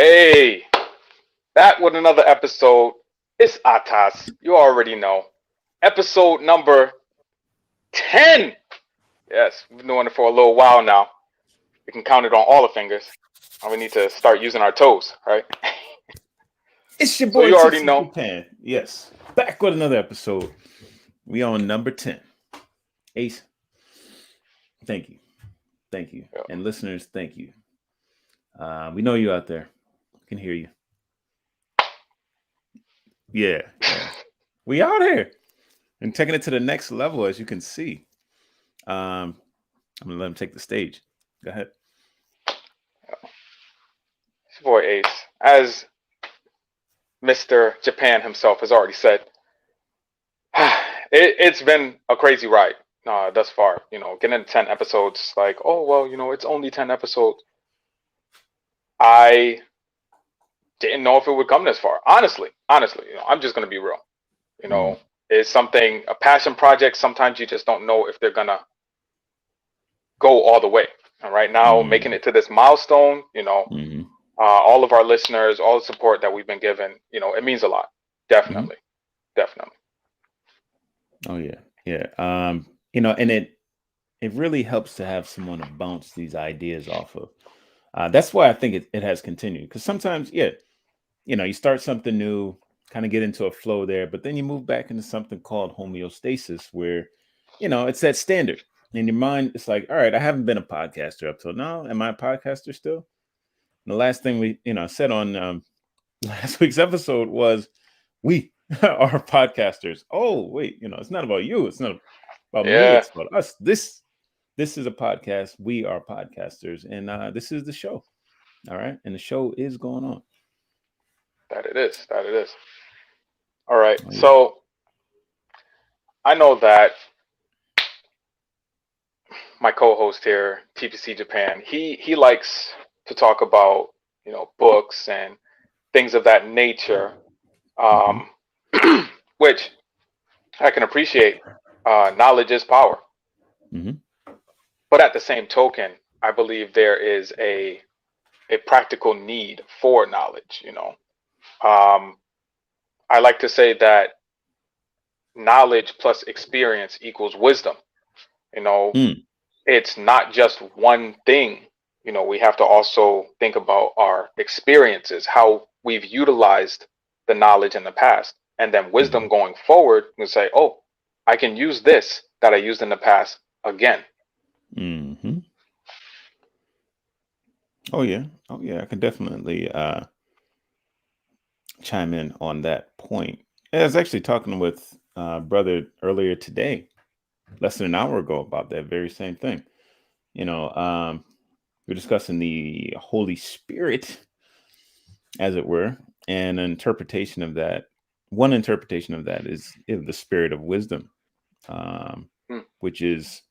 Hey, back with another episode. It's ATAS. You already know. Episode number 10. Yes, we've been doing it for a little while now. We can count it on all the fingers. And we need to start using our toes, right? It's your So boy you already Tipsy know. Japan. Yes. Back with another episode. We on number 10. Ace, thank you. Thank you. Yeah. And listeners, thank you. We know you out there. We can hear you. Yeah. We out here and taking it to the next level, as you can see. I'm going to let him take the stage. Go ahead. It's your boy Ace. As Mr. Japan himself has already said, it's been a crazy ride thus far. Getting to 10 episodes, like, oh, well, it's only 10 episodes. I didn't know if it would come this far. Honestly, I'm just gonna be real. It's something, a passion project. Sometimes you just don't know if they're gonna go all the way. And right now, making it to this milestone, all of our listeners, all the support that we've been given, it means a lot. Definitely. Oh yeah. And it really helps to have someone to bounce these ideas off of. That's why I think it has continued, because sometimes, you start something new, kind of get into a flow there, but then you move back into something called homeostasis, where, it's that standard in your mind. It's like, all right, I haven't been a podcaster up till now. Am I a podcaster still? And the last thing we, said on last week's episode was we are podcasters. Oh, wait, it's not about you. It's not about me. Yeah, It's about us. This is a podcast. We are podcasters, and this is the show. All right, and the show is going on. that it is. That it is. All right. Oh, yeah. So I know that my co-host here, TPC Japan, he likes to talk about books and things of that nature, Mm-hmm. um, which I can appreciate. Knowledge is power, Mm-hmm. but at the same token, I believe there is a practical need for knowledge. I like to say that knowledge plus experience equals wisdom. You know, Mm. it's not just one thing. We have to also think about our experiences, how we've utilized the knowledge in the past, and then wisdom Mm-hmm. going forward and say, oh, I can use this that I used in the past again. Mm-hmm. Oh yeah. Oh yeah. I can definitely chime in on that point. I was actually talking with brother earlier today, less than an hour ago, about that very same thing. We're discussing the Holy Spirit, as it were, and an interpretation of that. One interpretation of that is the spirit of wisdom, Hmm. which is,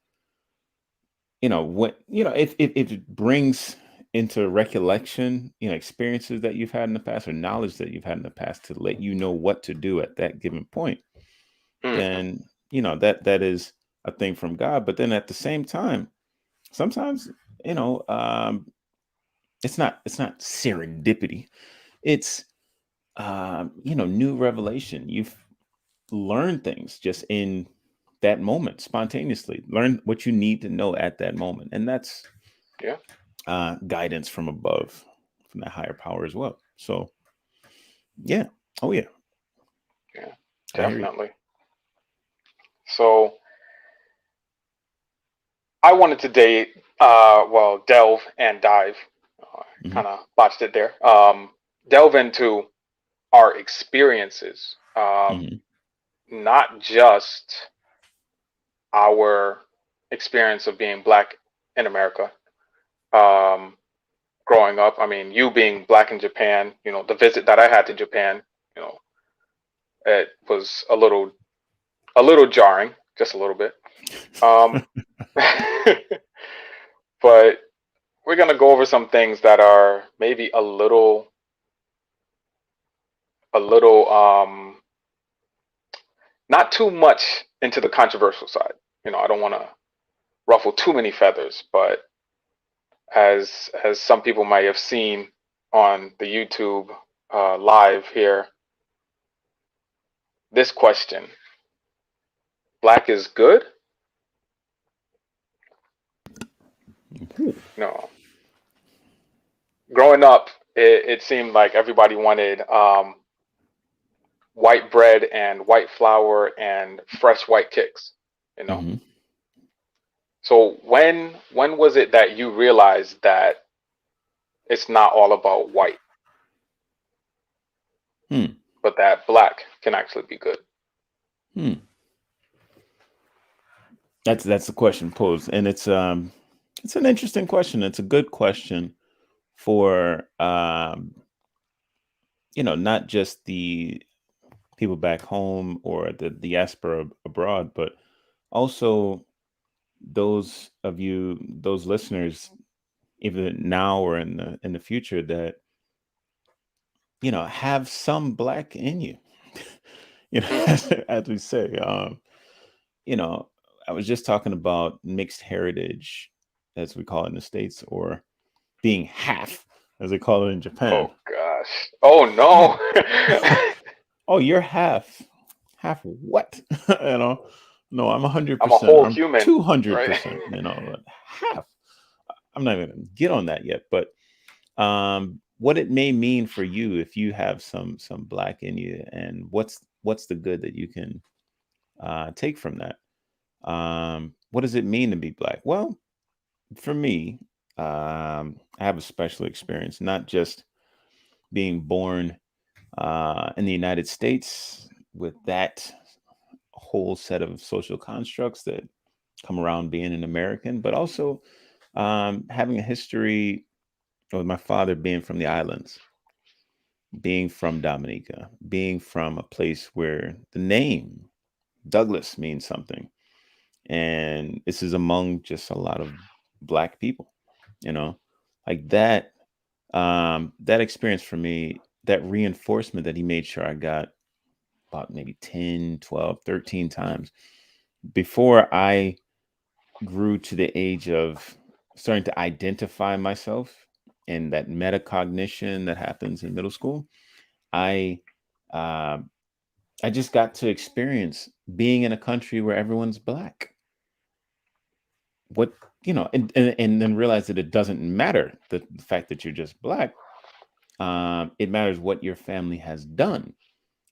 what it brings into recollection, experiences that you've had in the past, or knowledge that you've had in the past, to let you know what to do at that given point. Mhm. Then that is a thing from God. But then at the same time, sometimes, you know um it's not serendipity. It's new revelation. You've learned things just in that moment, spontaneously learn what you need to know at that moment, and that's Yeah, guidance from above, from that higher power as well. So yeah. Oh yeah. yeah, I hear you. definitely. So I wanted to delve and dive. Hmm. Kind of botched it there. Delve into our experiences, Hmm. not just our experience of being black in America. Um, Growing up, I mean, you being black in Japan, the visit that I had to Japan, you know, it was a little jarring, just a little bit. Um, but we're gonna go over some things that are maybe a little not too much into the controversial side. I don't want to ruffle too many feathers, but as some people might have seen, on the YouTube live here this question: Black is good? No. Growing up, it seemed like everybody wanted white bread and white flour and fresh white kicks. You know. Mm-hmm. So when was it that you realized that it's not all about white, Hmm. but that black can actually be good? Hmm. That's the question posed, and it's an interesting question. It's a good question for not just the people back home or the diaspora abroad, but also those listeners, even now or in the future, that have some black in you. Mm, As we say, you know, I was just talking about mixed heritage, as we call it in the States, or being half, as they call it in Japan. oh gosh. Oh Yeah. no. Oh, you're half. Half what? you know? No, I'm I'm a 100%. whole I'm human, right? 200%. But half. I'm not even gonna get on that yet. But what it may mean for you if you have some black in you, and what's the good that you can take from that. What does it mean to be black? Well, for me, I have a special experience, not just being born in the United States with that whole set of social constructs that come around being an American, but also having a history with my father being from the islands, being from Dominica, being from a place where the name Douglas means something. And this is among just a lot of black people, you know, like that. That experience for me, that reinforcement that he made sure I got about maybe 10, 12, 13 times before I grew to the age of starting to identify myself and that metacognition that happens in middle school. I uh, I just got to experience being in a country where everyone's black. What and then realize that it doesn't matter the fact that you're just black. It matters what your family has done.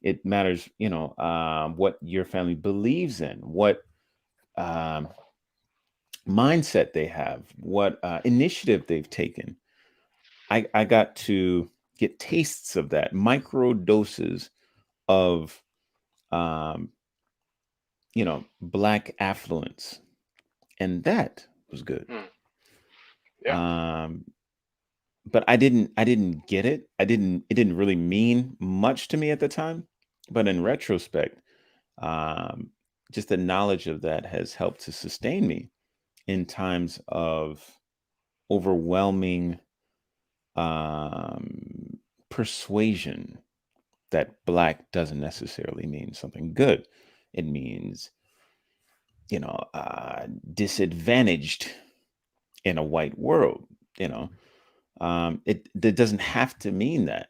It matters, what your family believes in, what um, mindset they have, what initiative they've taken. I got to get tastes of that, micro doses of, um, black affluence, and that was good. Mm, yeah. Um, but I didn't get it. It didn't really mean much to me at the time. But in retrospect, um, just the knowledge of that has helped to sustain me in times of overwhelming um, persuasion that black doesn't necessarily mean something good. It means, disadvantaged in a white world. You know, it doesn't have to mean that.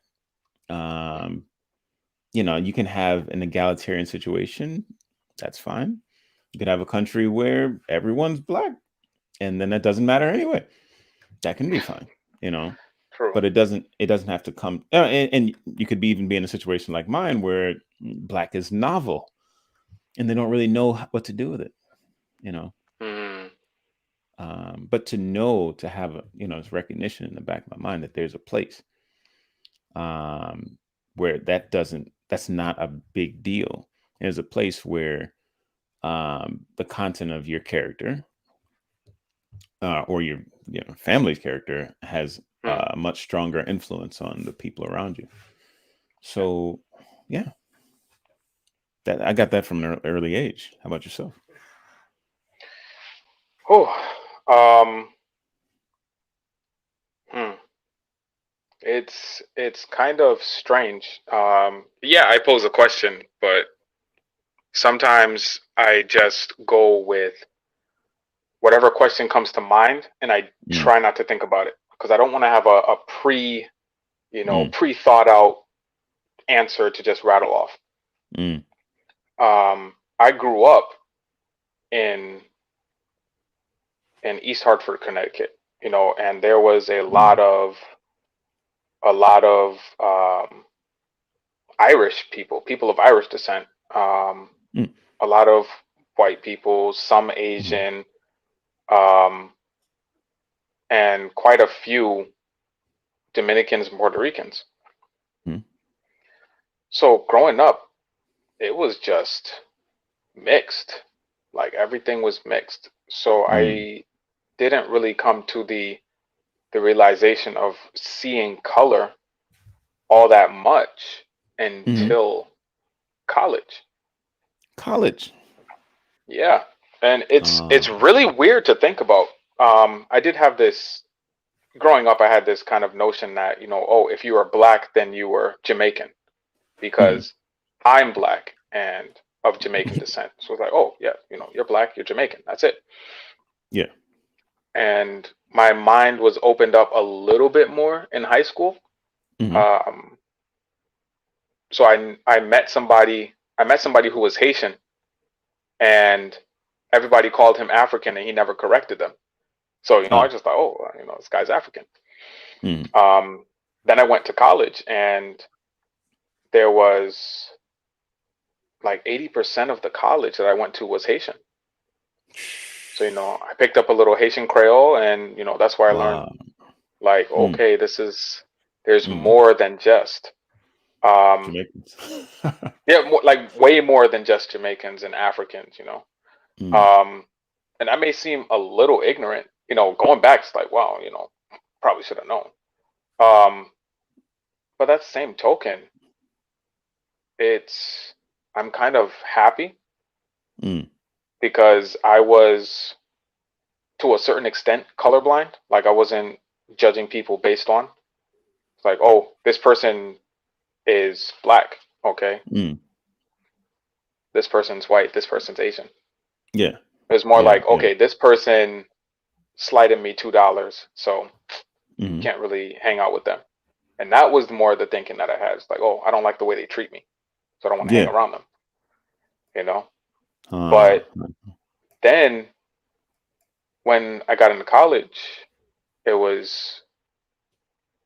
Um, you can have an egalitarian situation. That's fine. You could have a country where everyone's black, and then that doesn't matter anyway. That can be fine. You know, True. but it doesn't have to come. And you could be even be in a situation like mine where black is novel, and they don't really know what to do with it. You know, Mm, but to have this recognition in the back of my mind that there's a place um, where that's not a big deal. There's a place where the content of your character or your family's character has mm. a much stronger influence on the people around you. Yeah. So, yeah, that I got that from an early age. How about yourself? Oh, um, hmm. It's kind of strange. Yeah, I pose a question, but sometimes I just go with whatever question comes to mind, and I Mm, try not to think about it because I don't want to have a Mm, pre-thought out answer to just rattle off. mm, I grew up in East Hartford, Connecticut, and there was a mm, lot of a lot of Irish people, people of Irish descent, um, mm, a lot of white people, some mm, Asian, um, and quite a few Dominicans and Puerto Ricans. mm, So growing up, it was just mixed. Like everything was mixed. So mm, I didn't really come to the realization of seeing color all that much mm. until college. College. Yeah. And it's Uh, really weird to think about. I did have this growing up, I had this kind of notion that, oh, if you were black, then you were Jamaican mm, because I'm black and of Jamaican descent. So it's like, oh, yeah, you're black, you're Jamaican. That's it. yeah. And my mind was opened up a little bit more in high school. Mm, Um, so I met somebody who was Haitian, and everybody called him African, and he never corrected them. So I uh, just thought, oh, this guy's African. mm. Um, then I went to college, and there was like 80% of the college that I went to was Haitian. So I picked up a little Haitian Creole, and that's where I learned Wow. like, Mm, okay, there's mm. more than just um Jamaicans. yeah, like way more than just Jamaicans and Africans. Mm, Um, and I may seem a little ignorant, going back, it's like, wow, probably should have known. Um, but that same token, it's I'm kind of happy mm, because I was to a certain extent colorblind. Like I wasn't judging people based on it's like, oh, this person is black, okay, mm. this person's white, this person's Asian. Yeah. It was more Yeah. like, Yeah. okay, this person slighted me $2, so Mm, can't really hang out with them. And that was more the thinking that I had. It's like, oh, I don't like the way they treat me, so I don't want to hang yeah. around them, you know. Uh, But then when I got into college, it was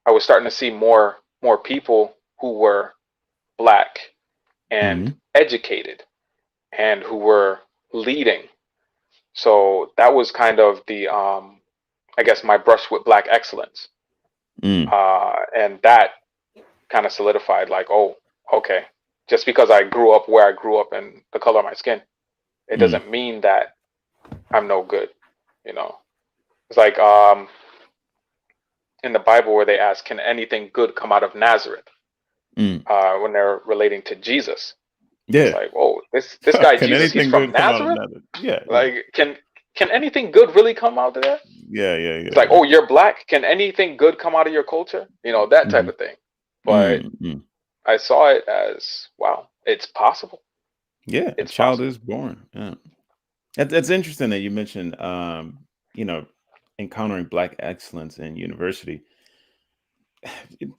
I was starting to see more people who were black and mm, educated and who were leading. So that was kind of the I guess my brush with black excellence. mm, And that kind of solidified like, oh, okay, just because I grew up where I grew up and the color of my skin, it mm, doesn't mean that I'm no good. You know, it's like in the Bible where they ask, can anything good come out of Nazareth? mm. When they're relating to Jesus, it's Yeah. like, oh, this guy Can Jesus, he's anything from good come out of Nazareth. nothing? Yeah. Yeah. Like, can anything good really come out of that? Yeah. Yeah. It's Yeah. like, Yeah. oh, you're black. Can anything good come out of your culture? That type Mm, of thing. But mm, mm. I saw it as, wow, it's possible. Yeah. A It's child possible. is born. Yeah. That's interesting that you mentioned, you know, encountering black excellence in university.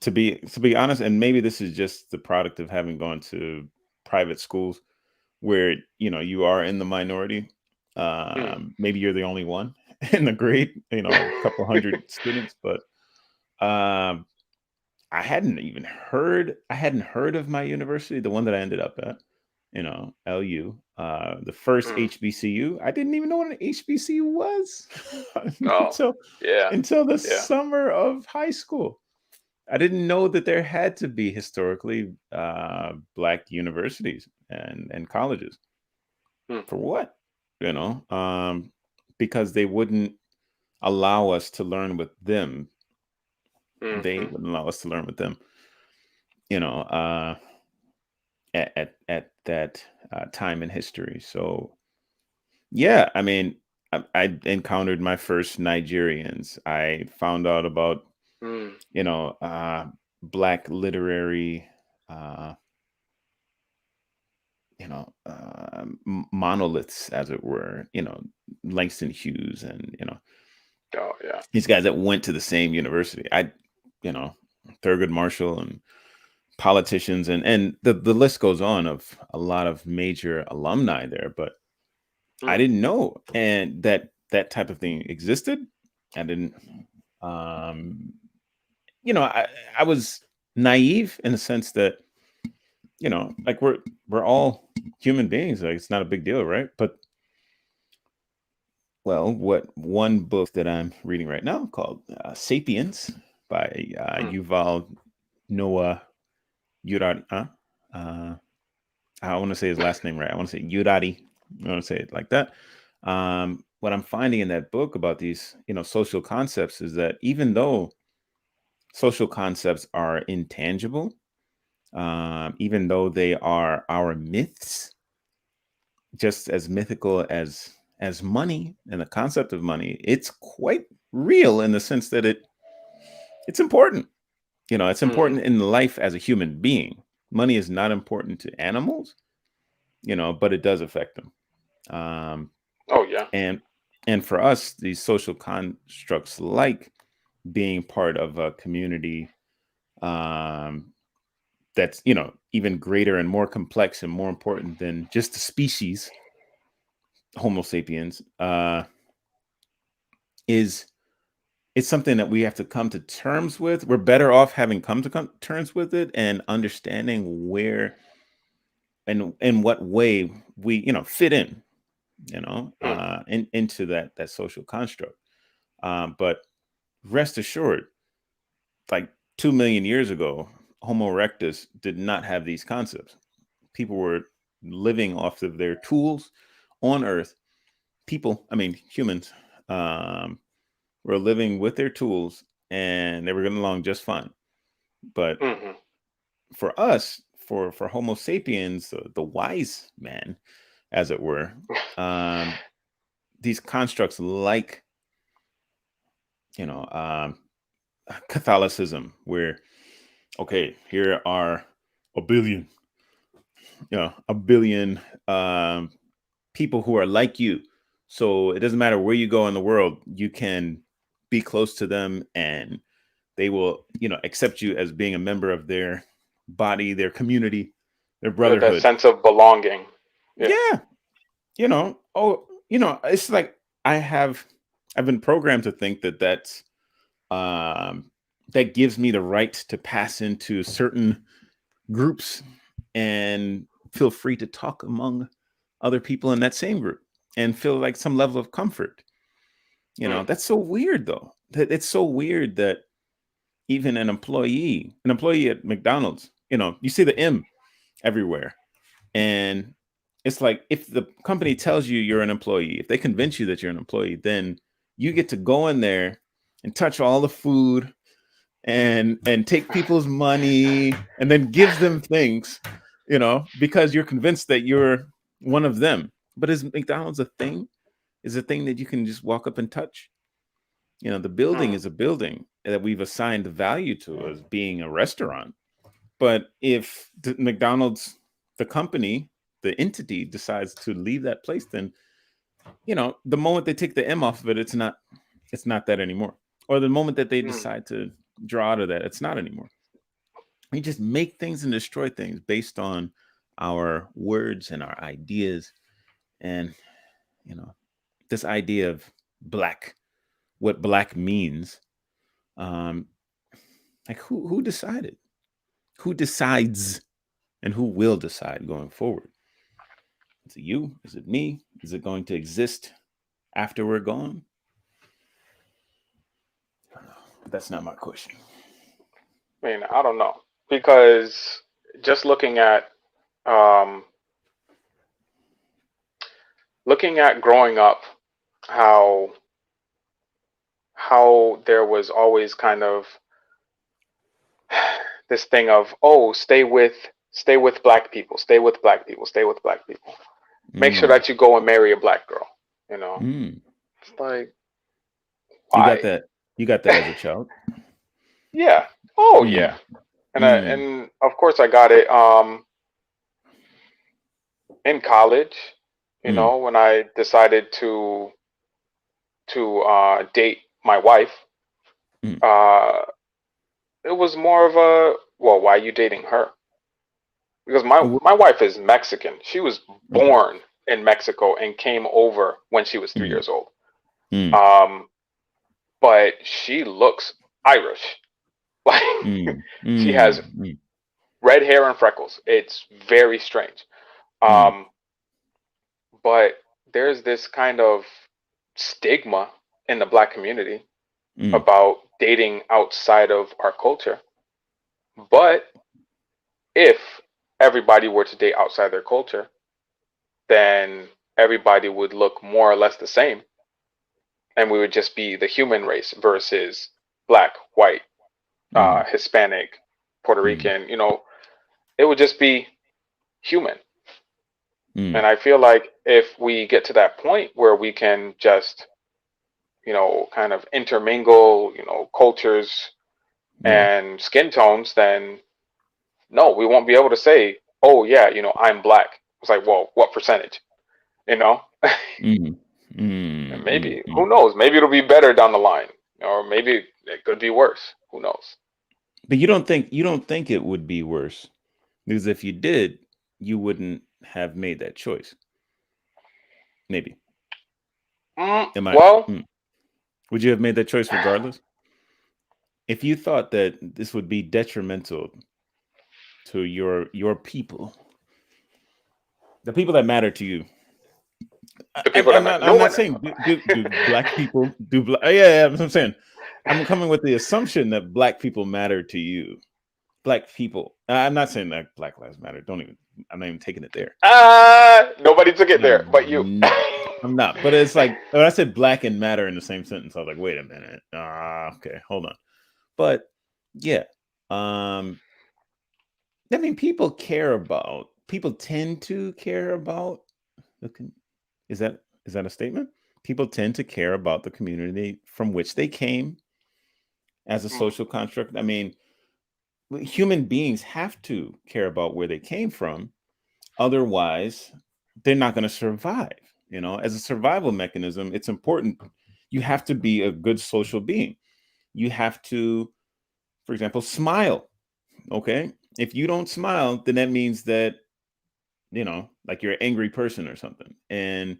To be honest, and maybe this is just the product of having gone to private schools where you are in the minority. Mm. Maybe you're the only one in the grade, a couple hundred students, but um, I hadn't heard of my university, the one that I ended up at, LU, the first Mm. HBCU. I didn't even know what an HBCU was Oh, until yeah, until the yeah. summer of high school. I didn't know that there had to be historically black universities and colleges. Mm. For what? You know, because they wouldn't allow us to learn with them. They Mm-hmm. wouldn't allow us to learn with them. You know, at that time in history. So yeah, I mean, I encountered my first Nigerians. I found out about Mm. you know uh, black literary. Uh, Monoliths, as it were, Langston Hughes, and Oh, yeah. these guys that went to the same university. I, you know, Thurgood Marshall and politicians, and the list goes on of a lot of major alumni there. But I Mm, didn't know, and that type of thing existed. I didn't, um, I was naive in the sense that, like we're all human beings. Like it's not a big deal, right? But well, what one book that I'm reading right now called *Sapiens* by mm, Yuval Noah Harari. I want to say his last name right. I want to say Harari. I want to say it like that. What I'm finding in that book about these, social concepts is that even though social concepts are intangible, even though they are our myths, just as mythical as money and the concept of money, it's quite real in the sense that it's important. It's mm. important in life as a human being. Money is not important to animals, but it does affect them. Um, Oh yeah. and and for us, these social constructs, like being part of a community, um, that's even greater and more complex and more important than just the species Homo sapiens, is it's something that we have to come to terms with. We're better off having come to terms with it and understanding where and in what way we fit in, Mm, into that social construct. But rest assured, like 2 million years ago, Homo erectus did not have these concepts. People were living off of their tools on Earth. People, I mean humans, um, were living with their tools, and they were getting along just fine. But mhm. for us, for Homo sapiens, the wise man, as it were, um, these constructs like you know um, Catholicism, where okay, here are a billion, a billion people who are like you. So it doesn't matter where you go in the world, you can be close to them, and they will, accept you as being a member of their body, their community, their That brotherhood. sense of belonging. Yeah. Yeah, it's like I have, I've been programmed to think that um, that gives me the right to pass into certain groups and feel free to talk among other people in that same group and feel like some level of comfort. Mm, That's so weird though. It's so weird that even an employee at McDonald's, you see the M everywhere. And it's like if the company tells you you're an employee, if they convince you that you're an employee, then you get to go in there and touch all the food and take people's money and then give them things, because you're convinced that you're one of them. But is McDonald's a thing? Is a thing that you can just walk up and touch? The building mm, is a building that we've assigned value to as being a restaurant. But if the McDonald's, the company, the entity decides to leave that place, then the moment they take the M off of it, it's not that anymore. Or the moment that they mm, decide to draw out of that, it's not anymore. We just make things and destroy things based on our words and our ideas. And you know this idea of black, what black means, um like who decided, who decides, and who will decide going forward? Is it you? Is it me? Is it going to exist after we're gone? I don't know. But that's not my question. I mean, I don't know because just um, looking at growing up, how there was always kind of this thing of, oh, stay with black people, stay with black people, stay with black people. Make sure Mm, that you go and marry a black girl. You know, mm. it's like You got why? that? You got that as a child? Yeah. Oh yeah. Mm, mm, And of course I got it in college, mm, when I decided to date my wife. mm, Uh it was more of a, well, why are you dating her? Because Wh- my wife is Mexican. She was Okay. born in Mexico and came over when she was 3 years Mm, old. mm, Um, but she looks Irish. Like mm, she has mm, mm, red hair and freckles. It's very strange. mm, Um, but there's this kind of stigma in the black community mm, about dating outside of our culture. But if everybody were to date outside their culture, then everybody would look more or less the same, and we would just be the human race versus black, white, mm, Hispanic, Puerto mm, Rican. It would just be human. And mm. I feel like if we get to that point where we can just, kind of intermingle, cultures Yeah. and skin tones, then no, we won't be able to say, oh yeah, I'm black. It's like, well, what percentage? You know? Mm, mm, And mm, maybe, who mm. knows? Maybe it'll be better down the line, or maybe it could be worse. Who knows? But you don't think it would be worse because if you did, you wouldn't have made that choice. Maybe. Am I? Well, Mm. Would you have made that choice regardless? If you thought that this would be detrimental to your people, the people that matter to you. the people that matter. No I'm not one. saying do black people yeah, that's what I'm saying. I'm coming with the assumption that black people matter to you. Black people. I'm not saying that Black Lives Matter. Don't even. I'm not even taking it there. Nobody took it there, but you. I'm not. I'm not. But it's like when I said black and matter in the same sentence, I was like, wait a minute. Okay, hold on. But yeah, um, I mean, people tend to care about the is that a statement? People tend to care about the community from which they came as a Mm, social construct. I mean, human beings have to care about where they came from. Otherwise, they're not going to survive. As a survival mechanism, it's important. You have to be a good social being. You have to, for example, smile. Okay. If you don't smile, then that means that, like you're an angry person or something. And,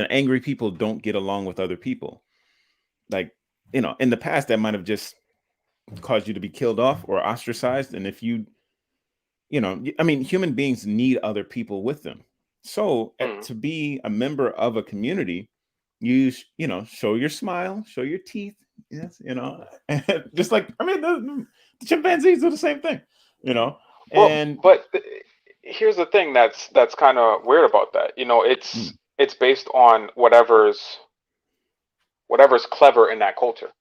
angry people don't get along with other people. Like, in the past, that might have just caused you to be killed off or ostracized. And if I mean, human beings need other people with them. So mm. to be a member of a community, show your smile, show your teeth. Yes, just like, I mean, the chimpanzees do the same thing, you know, Well, and but here's the thing that's kind of weird about that. mm, It's based on whatever's clever in that culture.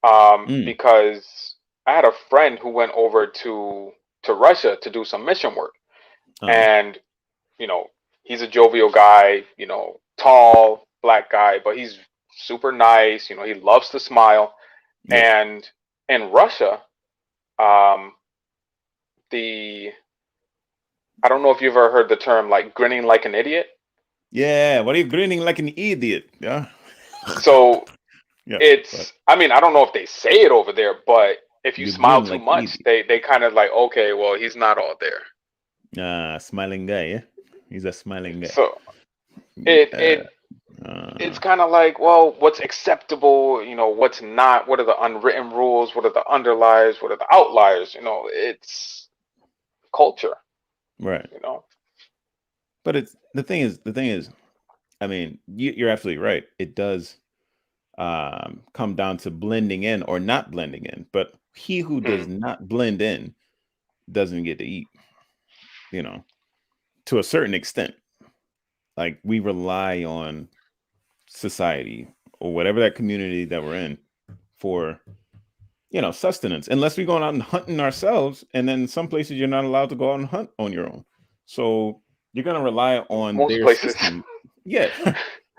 mm, Because I had a friend who went over to Russia to do some mission work, uh, and you know he's a jovial guy, tall black guy, but he's super nice. He loves to smile. yeah, And in Russia, um, the I don't know if you've ever heard the term like grinning like an idiot. yeah. What are you grinning like an idiot? Yeah, So yeah. But I mean, I don't know if they say it over there, but if you you smile grin too like an much, idiot. they kind of like, okay, well, he's not all there. Smiling guy. Yeah, he's a smiling guy. So it Yeah. it it's kind of like, well, what's acceptable, what's not, what are the unwritten rules, what are the underliers, what are the outliers, it's culture, Right. you know. But it's the thing is, I mean, you're absolutely right. It does come down to blending in or not blending in. But he who does Mm, not blend in doesn't get to eat, you know, to a certain extent. Like we rely on society or whatever that community that we're in for, sustenance, unless we're going out and hunting ourselves. And then some places you're not allowed to go out and hunt on your own. So you're going to rely on most their places. system. Yeah.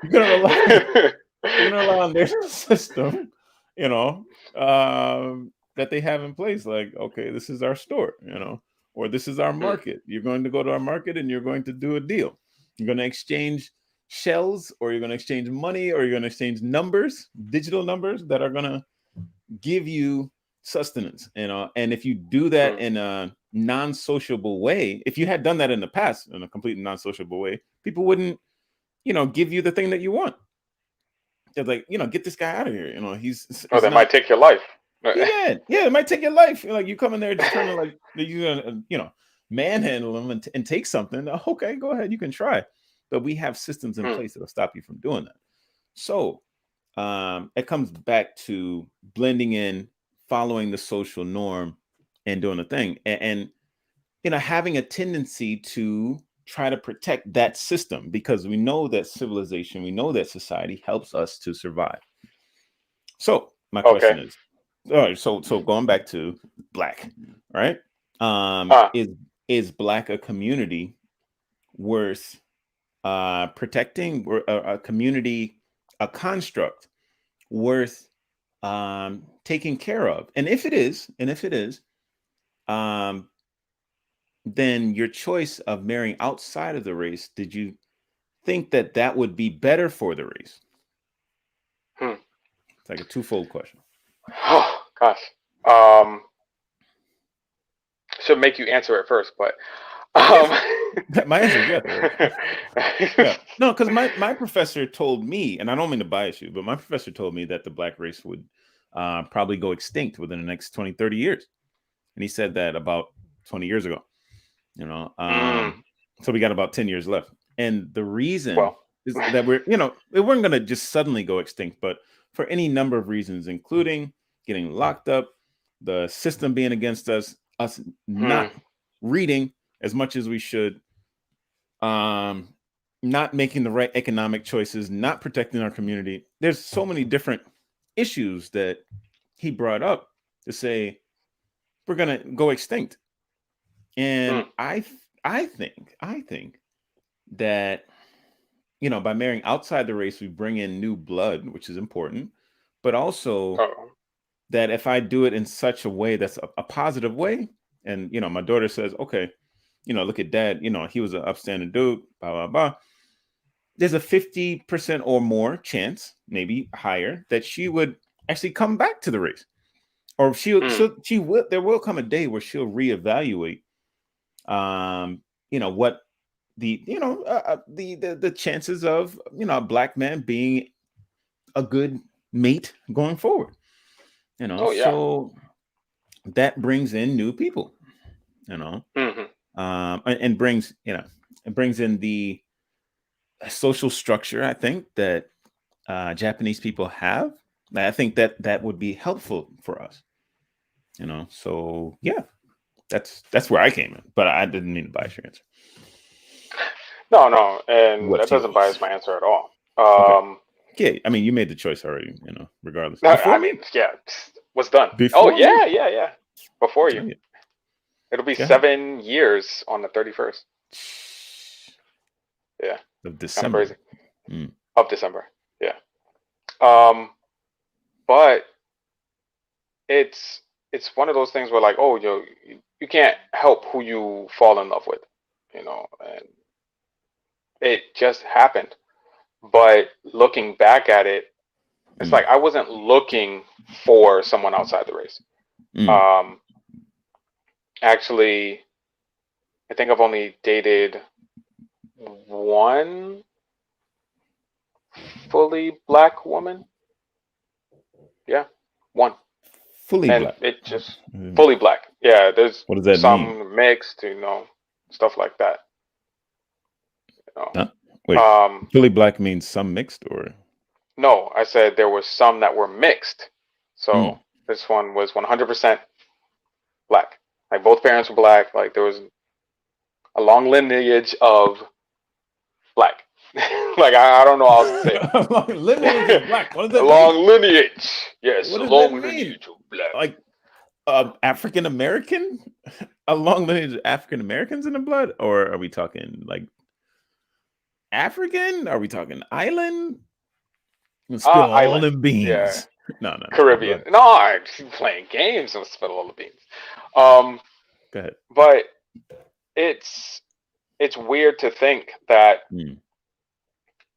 You're going to rely You're gonna rely on their system, you know, that they have in place. Like, okay, this is our store, or this is our Mm, market. You're going to go to our market and you're going to do a deal. You're going to exchange shells, or you're going to exchange money, or you're going to exchange numbers, digital numbers that are going to give you, sustenance, and if you do that Mm. in a non-sociable way, if you had done that in the past in a completely non-sociable way, people wouldn't, give you the thing that you want. They're like, get this guy out of here. Or He's they might not. take your life. Yeah, it might take your life. Like you come in there just trying to like you're gonna manhandle them and take something. Okay, go ahead, you can try, but we have systems in Mm. place that'll stop you from doing that. So it comes back to blending in, following the social norm, and doing the thing, and having a tendency to try to protect that system because we know that civilization, we know that society helps us to survive. So my Okay. question is, all right, so going back to Black, right? Ah. Is Black a community worth protecting, or a community, a construct worth taking care of? And if it is, um, then your choice of marrying outside of the race, did you think that that would be better for the race? Hmm. It's like a twofold question. Oh gosh. Um. Should make you answer it first, but Yes, um. my answer is yes. Yeah, no, because my professor told me, and I don't mean to bias you, but my professor told me that the Black race would probably go extinct within the next 20, 30 years. And he said that about 20 years ago, you know. Mm. So we got about 10 years left. And the reason Well. is that we weren't going to just suddenly go extinct, but for any number of reasons, including getting locked up, the system being against us Hmm. not reading as much as we should, um, not making the right economic choices, not protecting our community. There's so many different issues that he brought up to say we're gonna go extinct. Hmm. And I think that by marrying outside the race, we bring in new blood, which is important, but also Oh. that if I do it in such a way that's a positive way, and my daughter says, okay, look at dad, he was an upstanding dude, blah blah blah. There's a 50% or more chance, maybe higher, that she would actually come back to the race, or Hmm. she will. There will come a day where she'll reevaluate, what the chances of a Black man being a good mate going forward. Oh yeah. So that brings in new people, you know, Hmm. and brings it brings in the social structure. I think that Japanese people have. I think that that would be helpful for us. So yeah, that's where I came in, but I didn't mean to bias your answer. No, no, and that What's doesn't yours? bias my answer at all. Okay. Yeah, I mean, you made the choice already, regardless. No, Before I mean, me? yeah, was done. Oh Before me? yeah, yeah, yeah. Before you, Oh, yeah. it'll be Go ahead. 7 years on the 31st. Yeah, Of kind of crazy. December. Mm, Of December. Yeah. Um, but it's it's one of those things where like, oh, you can't help who you fall in love with, and it just happened. But looking back at it, it's mm, like I wasn't looking for someone outside the race. mm. Um, Actually, I think I've only dated one fully Black woman. Yeah, one. Fully And Black. it just Mm. fully Black. Yeah, there's What does that mean? some mixed, stuff like that. You Huh? know. Wait, fully Black means some mixed, or? No, I said there were some that were mixed. Mm. So this one was 100% Black. Like both parents were Black. Like there was a long lineage of Black. Like I don't know how else to say Lineage of it. Black. What does A that mean? long lineage. Yes, What a does that long mean? lineage of Black. Like African American? A long lineage of African Americans in the blood, or are we talking like African? Are we talking island? Spill all Island. the Yeah. beans. No. Caribbean. No, I'm playing games and spill all the beans. Um, Go ahead. but it's it's weird to think that Mm,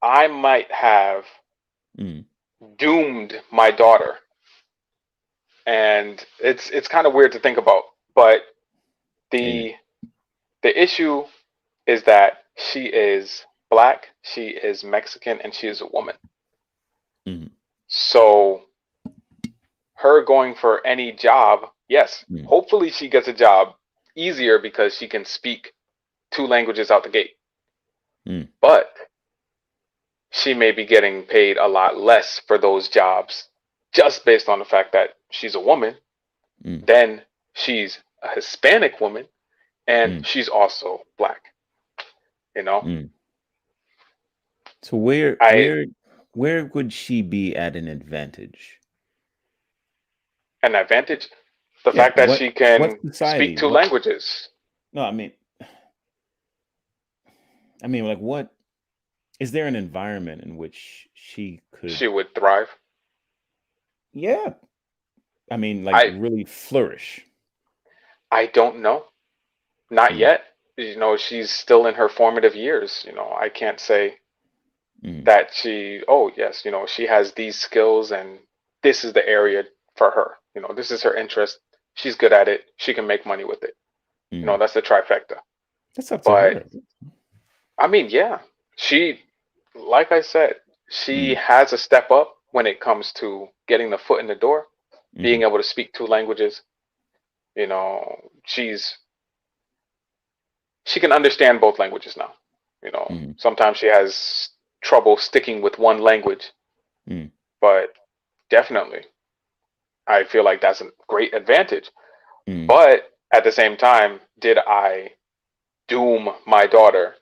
I might have mm, doomed my daughter and it's kind of weird to think about. But Amen. the the issue is that she is black, she is Mexican, and she is a woman. Mm-hmm. So her going for any job, yes, Mm-hmm. hopefully she gets a job easier because she can speak two languages out the gate. Mm-hmm. But she may be getting paid a lot less for those jobs just based on the fact that she's a woman, Mm-hmm. then she's a Hispanic woman, and Mm-hmm. she's also black. You know, Mm-hmm. So where I where where would she be at an advantage? an advantage, the Yeah. fact that she What can speak society? two What languages, no, I mean like what is there an environment in which she could, she would thrive. yeah, like I really flourish? I don't know, not Mm, yet. She's still in her formative years. I can't say mm, that oh yes, she has these skills and this is the area for her. This is her interest. She's good at it. She can make money with it. mm. That's the trifecta. That's up to But her. I mean, yeah, she, like I said, she Mm, has a step up when it comes to getting the foot in the door, being mhm, able to speak two languages. You know, she can understand both languages now. mhm, Sometimes she has trouble sticking with one language, mm, but definitely I feel like that's a great advantage. mm. But at the same time, did I doom my daughter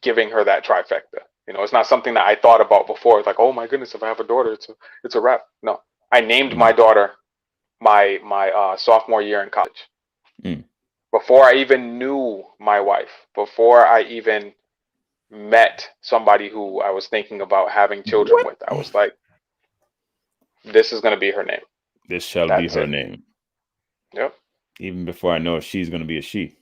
giving her that trifecta? It's not something that I thought about before. It's like, oh my goodness, if I have a daughter, it's a wrap. No, I named my Mm, daughter my sophomore year in college mm. before I even knew my wife, before I even met somebody who I was thinking about having children What? with. I was like, this is going to be her name. This shall be That's her it. name. Yep. Even before I know if she's going to be a she.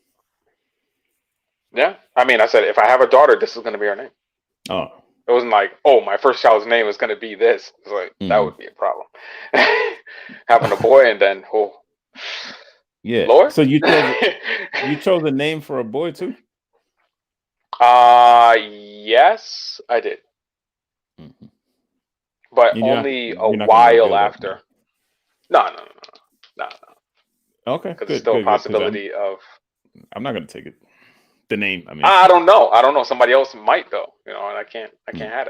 Yeah. I mean, I said, if I have a daughter, this is going to be her name. Oh. It wasn't like, oh, my first child's name is going to be this. It's like, that Mm. would be a problem. Having a boy and then, oh, Yeah. Lord? So you chose a name for a boy too? Yes, I did. Hmm. But You're not only a you're not going to while reveal that after. now. No, no, no, no, no. Okay, Because it's good, still a good, good. Because I'm possibility of, I'm not going to take it. The name, I mean. I don't know. I don't know. Somebody else might though, and I can't Mm, have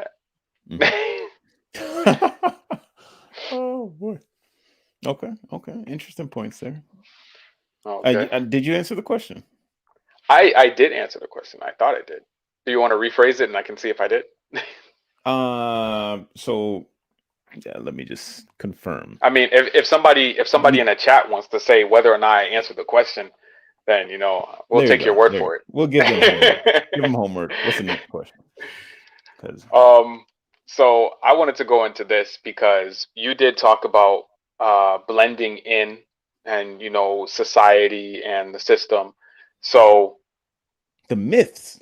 mhm. that. Oh boy. Okay, okay. Interesting points there. Okay. Did you answer the question? I did answer the question. I thought I did. Do you want to rephrase it and I can see if I did? So yeah, let me just confirm. I mean, if somebody You in a chat wants to say whether or not I answered the question, then we'll There you take your go. word There you for go. We'll give them homework. Give them homework. What's the next question? Because um, so I wanted to go into this because you did talk about blending in and society and the system. So the myths.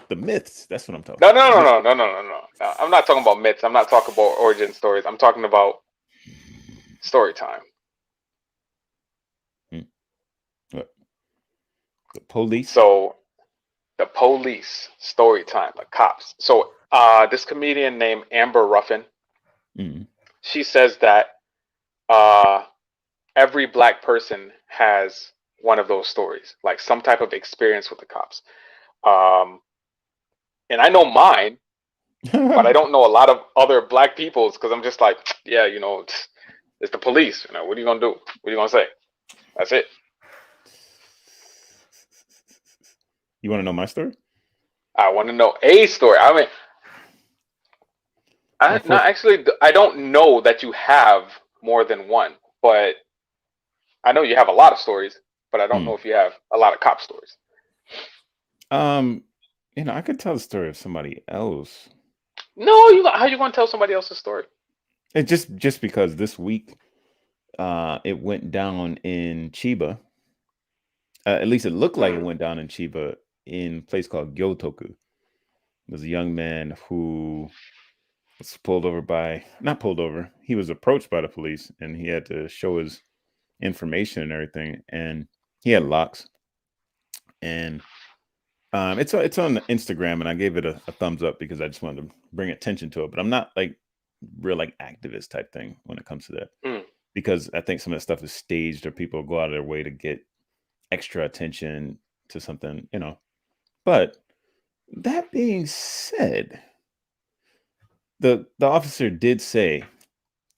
That's what I'm talking no, about. no, The no, myths. no, no, no, no, no. No, I'm not talking about myths. I'm not talking about origin stories. I'm talking about story time. Hmm. What? The police. So the police story time, the cops. So this comedian named Amber Ruffin, Mm, she says that uh, every black person has one of those stories, like some type of experience with the cops. Um, and I know mine, but I don't know a lot of other black people's because I'm just like, yeah, it's the police. What are you gonna do? What are you gonna say? That's it. you want to know my story? I want to know a story. I mean, Well, not first, actually. I don't know that you have more than one, but I know you have a lot of stories. But I don't know mm, if you have a lot of cop stories. um, I could tell the story of somebody else. No, how you gonna tell somebody else's story? It just because this week, it went down in Chiba. At least it looked like it Mm, went down in Chiba in a place called Gyotoku. Was a young man who was pulled over by, not pulled over, he was approached by the police and he had to show his information and everything. And he had locks, and it's on Instagram, and I gave it a thumbs up because I just wanted to bring attention to it. But I'm not like real like activist type thing when it comes to that, Mm. because I think some of that stuff is staged, or people go out of their way to get extra attention to something, you know. But that being said, the officer did say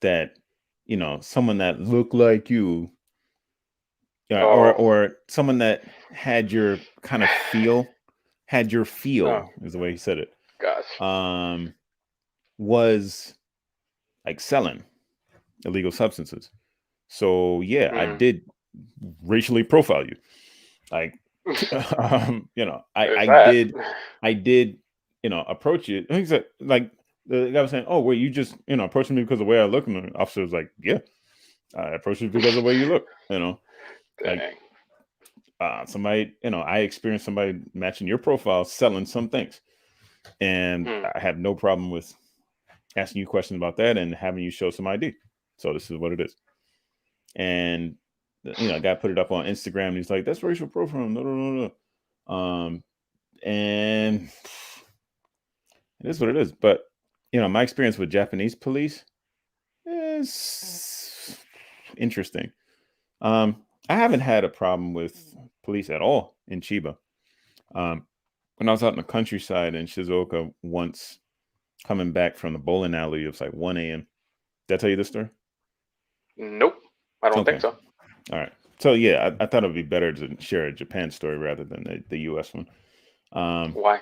that, you know, someone that looked like you, Oh, or someone that had your kind of feel, oh is the way he said it, gosh. um, was like selling illegal substances. So yeah, I Mm. did racially profile you. Like, you know, Is that? I did, you know, approach it. He said, like, the guy was saying, "Oh, wait, you just, you know, approaching me because of the way I look," and the officer was like, "Yeah, I approached you because of the way you look." You know, like, Dang. somebody, you know, I experienced somebody matching your profile selling some things, and Mm. I have no problem with asking you questions about that and having you show some ID. So this is what it is. And you know, a guy put it up on Instagram, and he's like, "That's racial profiling." No, no, no, no. And it is what it is. But you know, my experience with Japanese police is interesting. I haven't had a problem with police at all in Chiba. Um, when I was out in the countryside in Shizuoka once, coming back from the bowling alley, it was like 1 a.m. Did I tell you this story? Nope. I don't think Okay. so. All right. So yeah, I thought it would be better to share a Japan story rather than the US one. Um, Why?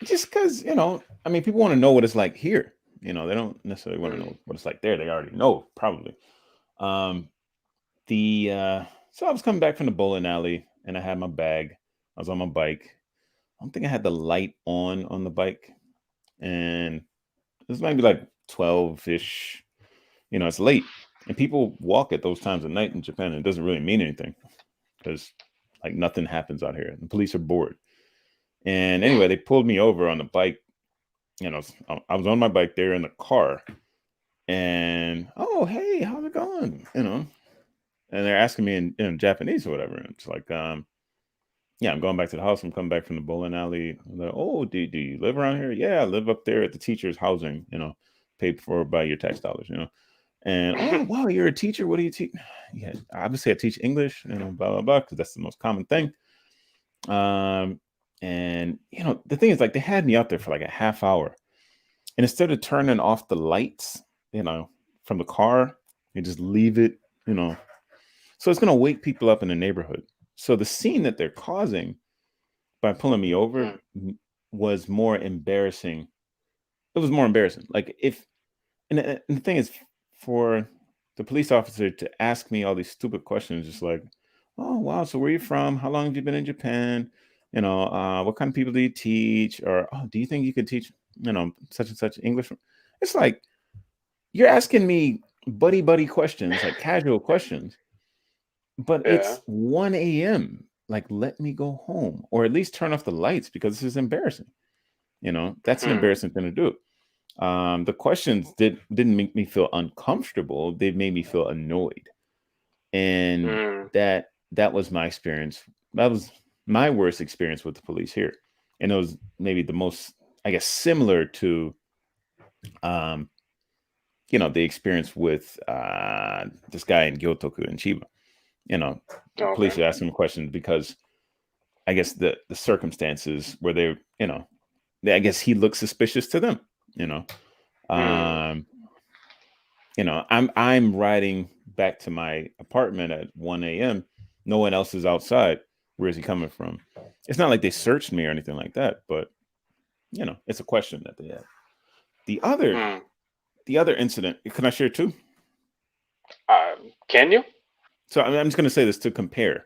just because, you know, I mean, people want to know what it's like here. You know, they don't necessarily want to Mm. know what it's like there. They already know, probably. Um, the So I was coming back from the bowling alley, and I had my bag. I was on my bike. I don't think I had the light on the bike, and it was maybe like 12-ish. You know, it's late, and people walk at those times of night in Japan, and it doesn't really mean anything because like nothing happens out here. The police are bored. And anyway, they pulled me over on the bike. You know, I was on my bike there in the car, and oh hey, how's it going? You know, and they're asking me in Japanese or whatever. And it's like, yeah, I'm going back to the house. I'm coming back from the bowling alley. I'm like, oh, do you live around here? Yeah, I live up there at the teacher's housing. You know, paid for by your tax dollars. You know, and oh wow, you're a teacher. What do you teach? Yeah, obviously I teach English. You know, blah blah blah, because that's the most common thing. Um, and you know, the thing is, like, they had me out there for like a half hour, and instead of turning off the lights, you know, from the car, you just leave it, you know. So it's gonna wake people up in the neighborhood. So the scene that they're causing by pulling me over Mm. was more embarrassing. It was more embarrassing. Like, if and the thing is, for the police officer to ask me all these stupid questions, just like, "Oh wow, so where are you from? How long have you been in Japan? You know, what kind of people do you teach? Or oh, do you think you could teach, you know, such and such English?" It's like you're asking me buddy questions, like casual questions, but Yeah. it's 1 a.m. Like, let me go home, or at least turn off the lights, because this is embarrassing. You know, that's an Mm. embarrassing thing to do. The questions didn't make me feel uncomfortable. They made me feel annoyed, and Mm. that was my experience. That was my worst experience with the police here, and it was maybe the most, I guess, similar to, um, you know, the experience with this guy in Gyotoku in Chiba. You know, police Okay. are asking him questions because I guess the circumstances where they, you know, I guess he looked suspicious to them. You know, Mm. um, I'm riding back to my apartment at 1 a.m. No one else is outside. Where is he coming from? It's not like they searched me or anything like that, but you know, it's a question that they have. The other Mm. the other incident, can I share too? Can you? So I'm just going to say this to compare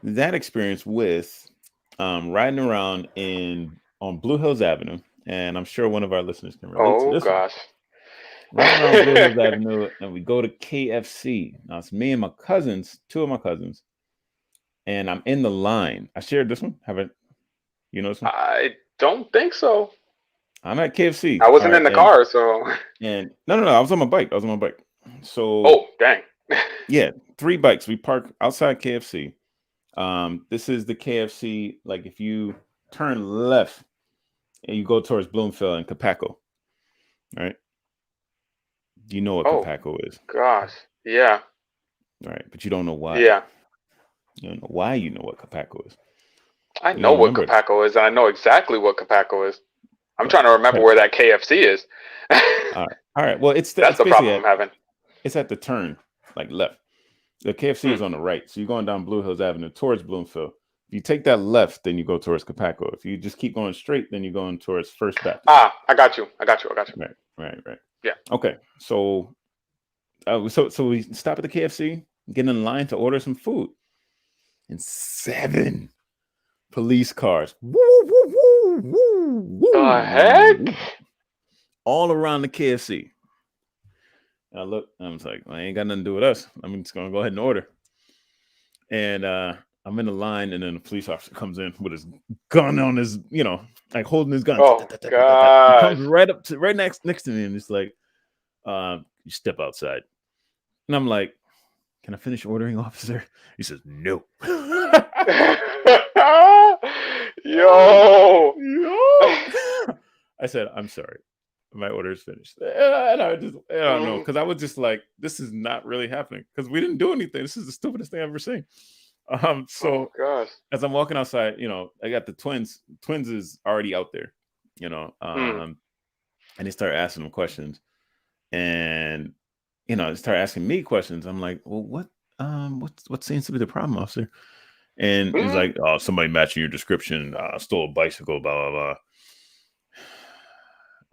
that experience with riding around in on Blue Hills Avenue, and I'm sure one of our listeners can relate to Oh this one. gosh. Riding around Blue Hills Avenue, and we go to KFC. Now it's me and my cousins, two of my cousins, and I'm in the line. I shared this one. Have it? You know this one? I don't think so. I'm at KFC. I All wasn't in right, the car, so. and no, I was on my bike. I was on my bike. So Oh, dang. Yeah, 3 bikes. We park outside KFC. This is the KFC. Like if you turn left and you go towards Bloomfield and Capaco, right? You know what Oh Capaco is, gosh. Yeah. right? But you don't know why. Yeah. You don't know why you know what Capaco is. I You know don't what remember it. Capaco is, and I know exactly what Capaco is. I'm Right. trying to remember Right. where that KFC is. All right. All right. Well, That's it's the basically problem I'm having. it's at the turn, like left. The KFC Hmm. is on the right. So you're going down Blue Hills Avenue towards Bloomfield. If you take that left, then you go towards Capaco. If you just keep going straight, then you're going towards First Baptist. Ah, I got you. I got you. I got you. Right, right, right. Yeah. Okay. So we stop at the KFC, get in line to order some food. And 7 police cars. Woo, woo, woo, woo, The heck? woo, all around the KFC. And I look, I was like, well, I ain't got nothing to do with us. I'm just gonna go ahead and order. And I'm in the line, and then the police officer comes in with his gun on his, like holding his gun. Oh He comes gosh. right next to me, and it's like, you step outside. And I'm like, can I finish ordering, officer? He says, no. Yo. Yo. I said, I'm sorry. My order is finished. And I don't know, because I was just like, this is not really happening because we didn't do anything. This is the stupidest thing I've ever seen. So Oh gosh. as I'm walking outside, I got the twins. Twins is already out there, Hmm. and they start asking them questions, and they start asking me questions. I'm like, well, what seems to be the problem, officer? And he's Hmm. like, oh, somebody matching your description, stole a bicycle, blah blah blah.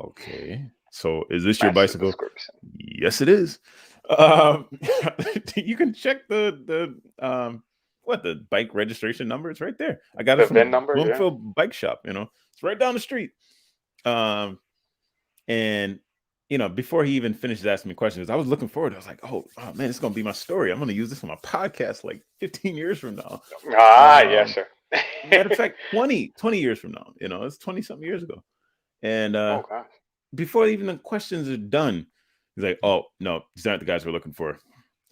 Okay, so is this your Match the bicycle? description. Yes, it is. Um, you can check the bike registration number. It's right there. I got it The VIN from number, yeah. Bloomfield Bike Shop. It's right down the street. Um, and before he even finishes asking me questions, I was looking forward. I was like, oh man, it's gonna be my story. I'm gonna use this on my podcast like 15 years from now. Ah, yeah, sure. Matter of fact, 20 years from now. It's 20 something years ago. And Oh gosh. before even the questions are done, he's like, oh no, these aren't the guys we're looking for.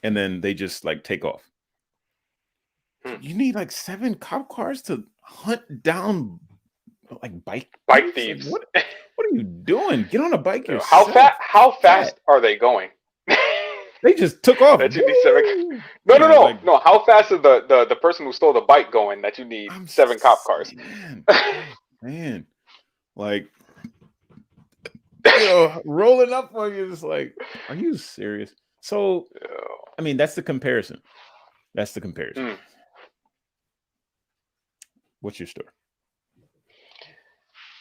And then they just like take off. Hmm. You need like 7 cop cars to hunt down like bike thieves. Like, what are you doing? Get on a bike How yourself. fast? How fast are they going? They just took off. That you need 7. No. How fast is the person who stole the bike going? That you need 7 cop cars. Man, like rolling up on you, just like, are you serious? So, I mean, that's the comparison. Mm. What's your story?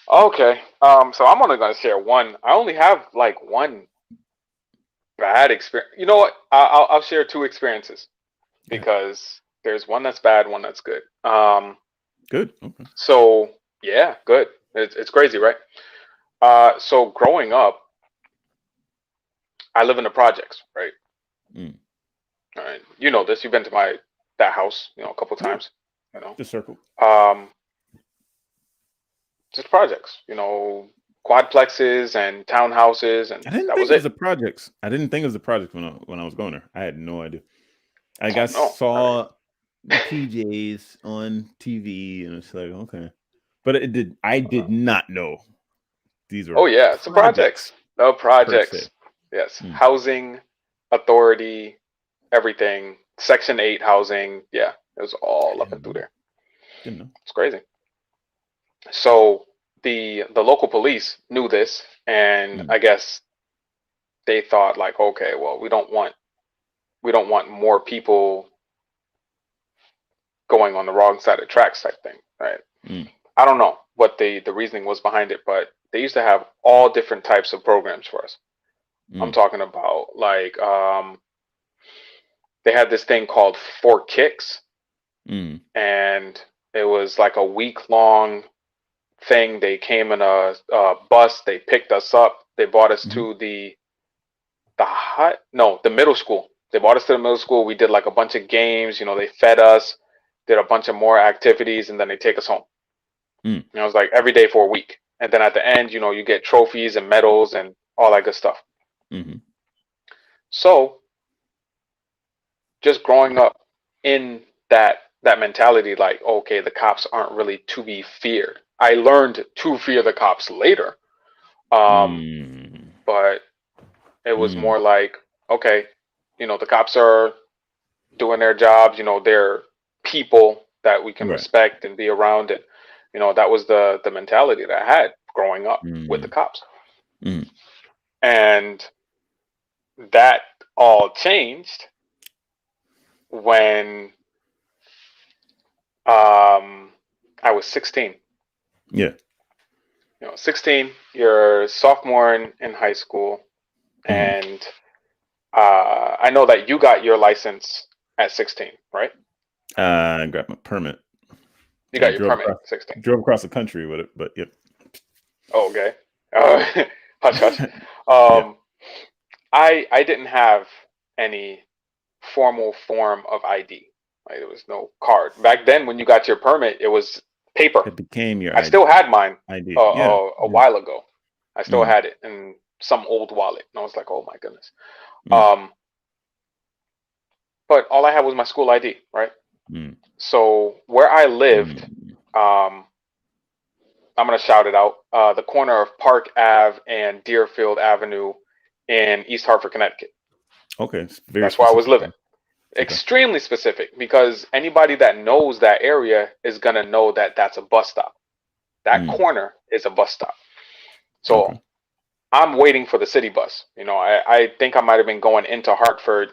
Okay. So I'm only gonna share one. I only have like one bad experience. You know what? I'll share 2 experiences because there's one that's bad, one that's good. Good. Okay. So yeah, good. It's crazy, right? So growing up, I live in the projects, right? Mm. All right. You know this. You've been to that house, a couple Yeah. times. The circle. Just projects, quadplexes and townhouses, and I didn't that think was it was it. a projects. I didn't think it was a project when I was going there. I had no idea. I Oh no. I mean, saw the PJs on TV, and it's like, okay, but I did not know these were oh yeah, it's the projects. The per se. projects. Yes. Mm. Housing authority, everything. Section 8 housing. Yeah, it was all up and through there. Didn't know. It's crazy. So the local police knew this, and Mm. I guess they thought like, okay, well, we don't want more people going on the wrong side of tracks type thing, right? Mm. I don't know what the reasoning was behind it, but they used to have all different types of programs for us. I'm Mm. talking about like they had this thing called 4 Kicks, Mm. and it was like a week long thing. They came in a bus. They picked us up. They brought us Mhm. to the middle school. They brought us to the middle school. We did like a bunch of games. They fed us, did a bunch of more activities, and then they take us home. Mm. It was like every day for a week. And then at the end, you get trophies and medals and all that good stuff. Mhm. So just growing up in that mentality, like, okay, the cops aren't really to be feared. I learned to fear the cops later, Mm, but it was mm, more like, okay, the cops are doing their jobs. They're people that we can right. respect and be around, and that was the mentality that I had growing up with the Mm, cops, mm, and that all changed when I was 16. yeah. 16, you're sophomore in high school, Mm. and I know that you got your license at 16, right? I got my permit. You I got your permit at 16. drove across the country with it, but yep. Oh, okay. Uh, hush, hush. Yeah. Um, I didn't have any formal form of ID. Like, there was no card. Back then, when you got your permit, it was paper. It became your I still had mine ID. Yeah. a Yeah. while ago. I still Mm, had it in some old wallet. And I was like, oh my goodness. mm, Um, but all I had was my school ID, right? mm, So where I lived, mm. um, I'm gonna shout it out. The corner of Park Ave and Deerfield Avenue in East Hartford, Connecticut. Okay. It's very That's where I was specific. living. Okay. Extremely specific, because anybody that knows that area is gonna know that that's a bus stop. That Mm, corner is a bus stop. So okay. I'm waiting for the city bus. I think I might have been going into Hartford.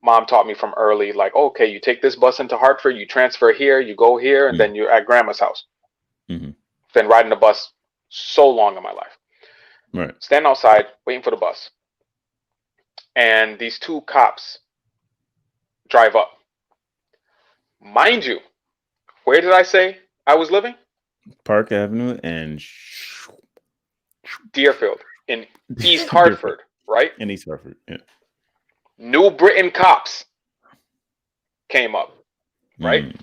Mom taught me from early, like, okay, you take this bus into Hartford, you transfer here, you go here, and Mm, then you're at grandma's house. hmm. Been riding the bus so long in my life. Right. Stand outside, waiting for the bus. And these two cops drive up. Mind you, where did I say I was living? Park Avenue and Deerfield in East Deerfield Hartford, right? and East Hartford. Yeah. New Britain cops came up, right? Mm,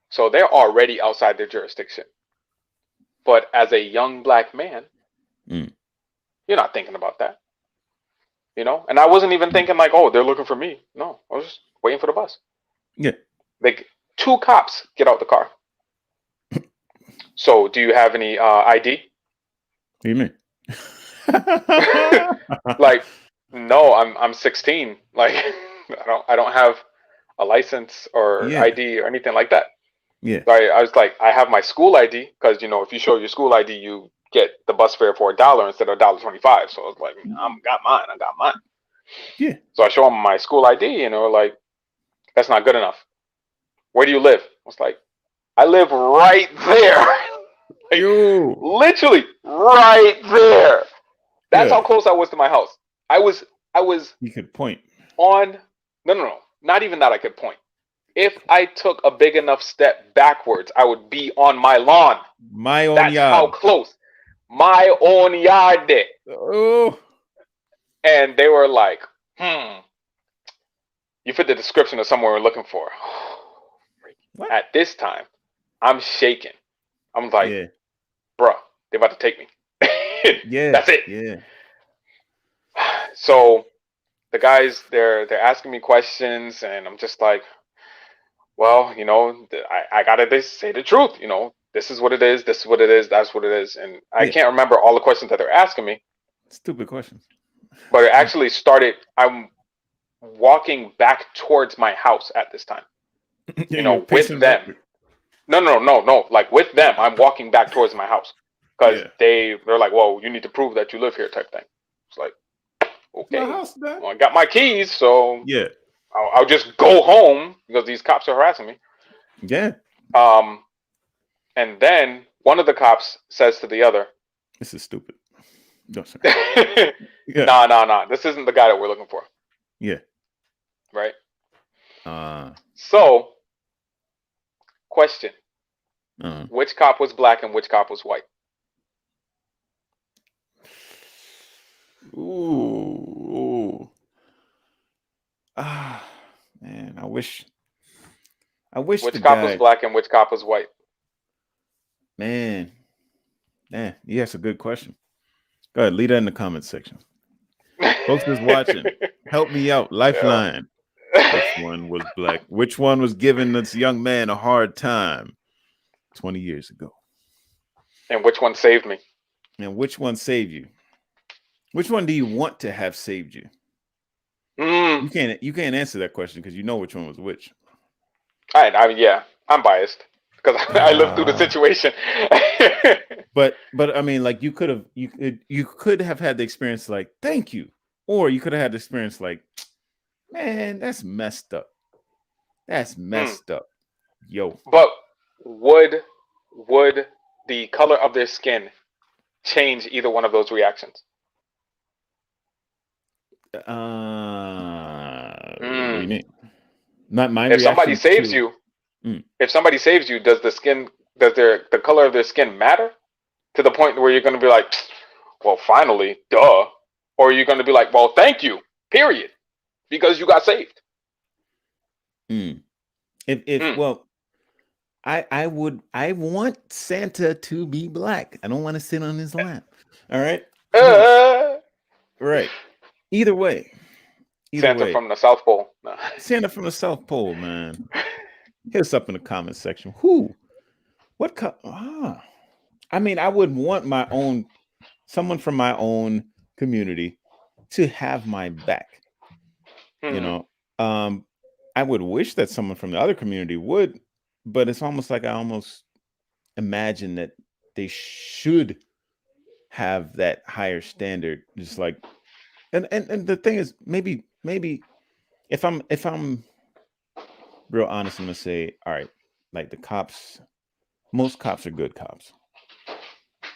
So they're already outside their jurisdiction. But as a young black man, mm, you're not thinking about that. And I wasn't even mm. thinking like, oh, they're looking for me. No, I was just waiting for the bus. Yeah. Like, two cops get out the car. So, do you have any ID? What do you mean? Like, no, I'm 16. Like, I don't have a license or Yeah. ID or anything like that. Yeah. So I was like, I have my school ID, because if you show your school ID, you get the bus fare for $1 instead of $1.25. So I was like, I got mine. Yeah. So I show them my school ID, and they're like, that's not good enough. Where do you live? I was like, I live right there. Like, Yo. literally right there. That's Yeah. how close I was to my house. I was You could point. on. No. Not even that I could point. If I took a big enough step backwards, I would be on my lawn. My own That's how yard. close. My own yard. Oh. And they were like, you fit the description of someone we're looking for. What? At this time, I'm shaking. I'm like, Yeah. bruh, they're about to take me. Yeah. That's it. Yeah. So the guys, they're asking me questions, and I'm just like, well, I gotta say the truth. This is what it is. This is what it is. That's what it is. And I Yeah. can't remember all the questions that they're asking me, Stupid questions. but it actually started. I'm walking back towards my house at this time. You're With pacing back. them. No. Like, with them, I'm walking back towards my house, because Yeah. they're like, "Whoa, you need to prove that you live here," type thing. It's like, My okay, house, man. well, I got my keys, so Yeah. I'll just go home, because these cops are harassing me. Yeah. And then one of the cops says to the other, This is stupid. No, sir. Yeah. nah. This isn't the guy that we're looking for, Yeah. right? Uh, So, question: uh, which cop was black and which cop was white? ooh. Ah, man. I wish the Which cop was guy, black and which cop was white? man. Yeah, that's a good question. Go ahead, leave that in the comments section. Folks that's watching, help me out. Yeah. Lifeline. Which one was black? Which one was giving this young man a hard time 20 years ago? And which one saved me? And which one saved you? Which one do you want to have saved you? Mm. You can't answer that question because you know which one was which. Yeah, I'm biased because I lived through the situation. but I mean, like you could have had the experience like thank you, or you could have had the experience like, man, that's messed up. That's messed up, yo. But would the color of their skin change either one of those reactions? What do you mean? Not my If somebody reaction saves to- you, if somebody saves you, does the color of their skin matter to the point where you're going to be like, well, finally, duh, or are you going to be like, well, thank you, period, because you got saved? Well, I want Santa to be black. I don't want to sit on his lap. All right. Right. Either way. Santa from the South Pole. No. Santa from the South Pole, man. Hit us up in the comment section. Who? What? I mean, I would want someone from my own community to have my back. You know, I would wish that someone from the other community would, but it's almost like I almost imagine that they should have that higher standard. Just like, and the thing is, maybe if I'm real honest, I'm gonna say, all right, like most cops are good cops.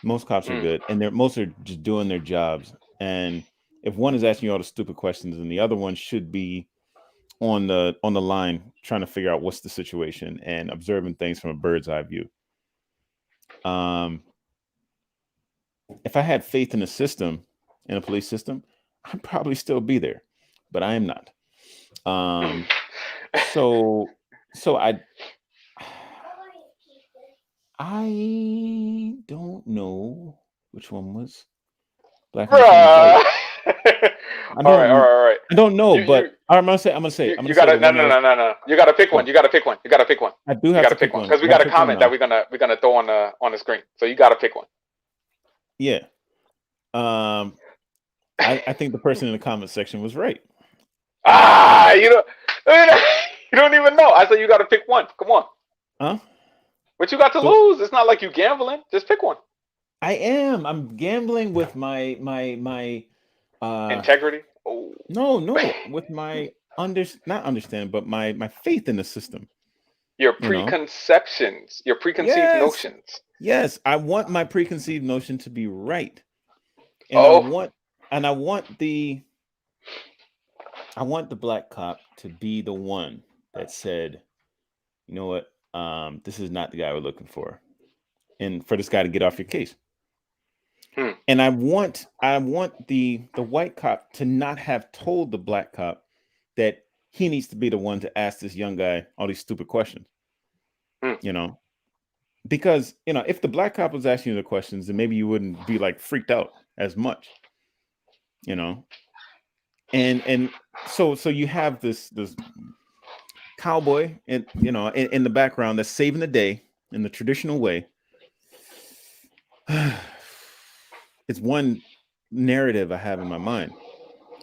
Most cops are good, and most are just doing their jobs. And if one is asking you all the stupid questions, and the other one should be on the line trying to figure out what's the situation and observing things from a bird's eye view. If I had faith in the system, in a police system, I'd probably still be there, but I am not. So I don't know which one was black. All right. I don't know, but I'm gonna say. You gotta no. You gotta pick one. You gotta pick one. I do have to pick one because we got a comment that we're gonna throw on the screen. So you gotta pick one. Yeah. I think the person in the comment section was right. You don't even know. I said you gotta pick one. Come on. Huh? What you got to lose? It's not like you gambling. Just pick one. I'm gambling with my integrity. Oh. No, with my not understand, but my faith in the system. Your preconceptions, your preconceived notions. Yes, I want my preconceived notion to be right, and I want the black cop to be the one that said, you know what, this is not the guy we're looking for, and for this guy to get off your case. And I want the white cop to not have told the black cop that he needs to be the one to ask this young guy all these stupid questions. Because if the black cop was asking you the questions, then maybe you wouldn't be like freaked out as much. And so you have this cowboy in the background that's saving the day in the traditional way. It's one narrative I have in my mind.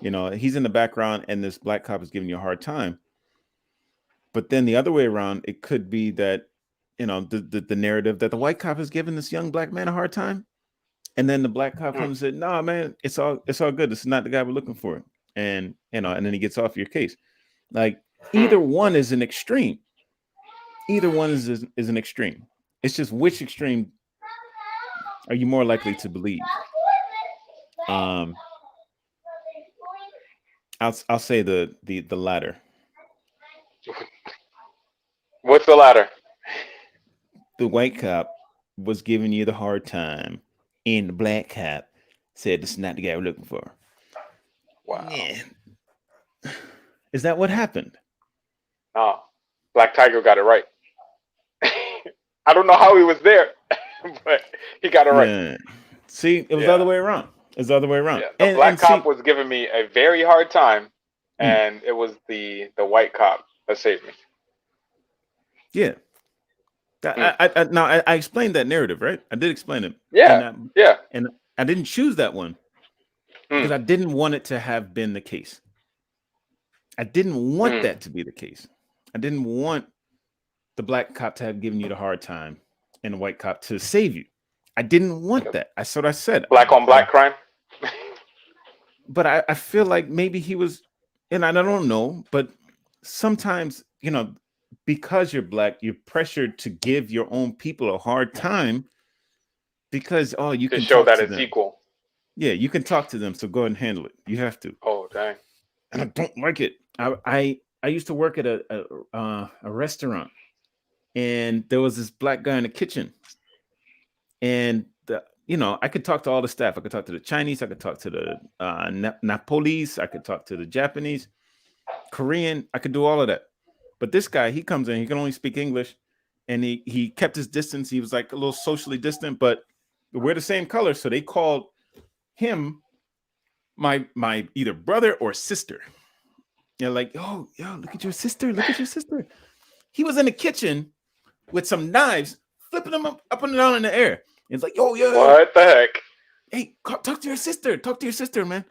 He's in the background and this black cop is giving you a hard time. But then the other way around, it could be that, the narrative that the white cop is giving this young black man a hard time. And then the black cop comes and said, "No, man, it's all good. This is not the guy we're looking for." And, and then he gets off your case. Like either one is an extreme. Either one is an extreme. It's just which extreme are you more likely to believe? I'll say the latter. What's the latter? The white cop was giving you the hard time, and the black cop said, "This is not the guy we're looking for." Wow. Yeah. Is that what happened? No. Black Tiger got it right. I don't know how he was there, but he got it right. Yeah. See, it was the other way around. It's the other way around. Yeah. The black cop was giving me a very hard time, and it was the white cop that saved me. Yeah. I explained that narrative, right? I did explain it, Yeah, yeah. and I didn't choose that one because Mm, I didn't want it to have been the case. I didn't want mm. that to be the case. I didn't want the black cop to have given you the hard time and the white cop to save you. I didn't want that. That's what I said. Black on black crime. But I feel like maybe he was, and I don't know, but sometimes, because you're black, you're pressured to give your own people a hard time because, you To can show talk that to it's them. equal. Yeah, you can talk to them, so go ahead and handle it. You have to. Oh dang. And I don't like it. I used to work at a restaurant, and there was this black guy in the kitchen, and I could talk to all the staff. I could talk to the Chinese. I could talk to the Napolis. I could talk to the Japanese, Korean. I could do all of that. But this guy, he comes in. He can only speak English, and he kept his distance. He was like a little socially distant, but we're the same color, so they called him my either brother or sister. You're like, oh, yo, look at your sister. Look at your sister. He was in the kitchen with some knives, flipping them up and down in the air. It's like, yo, What the heck? hey, talk to your sister. Talk to your sister, man.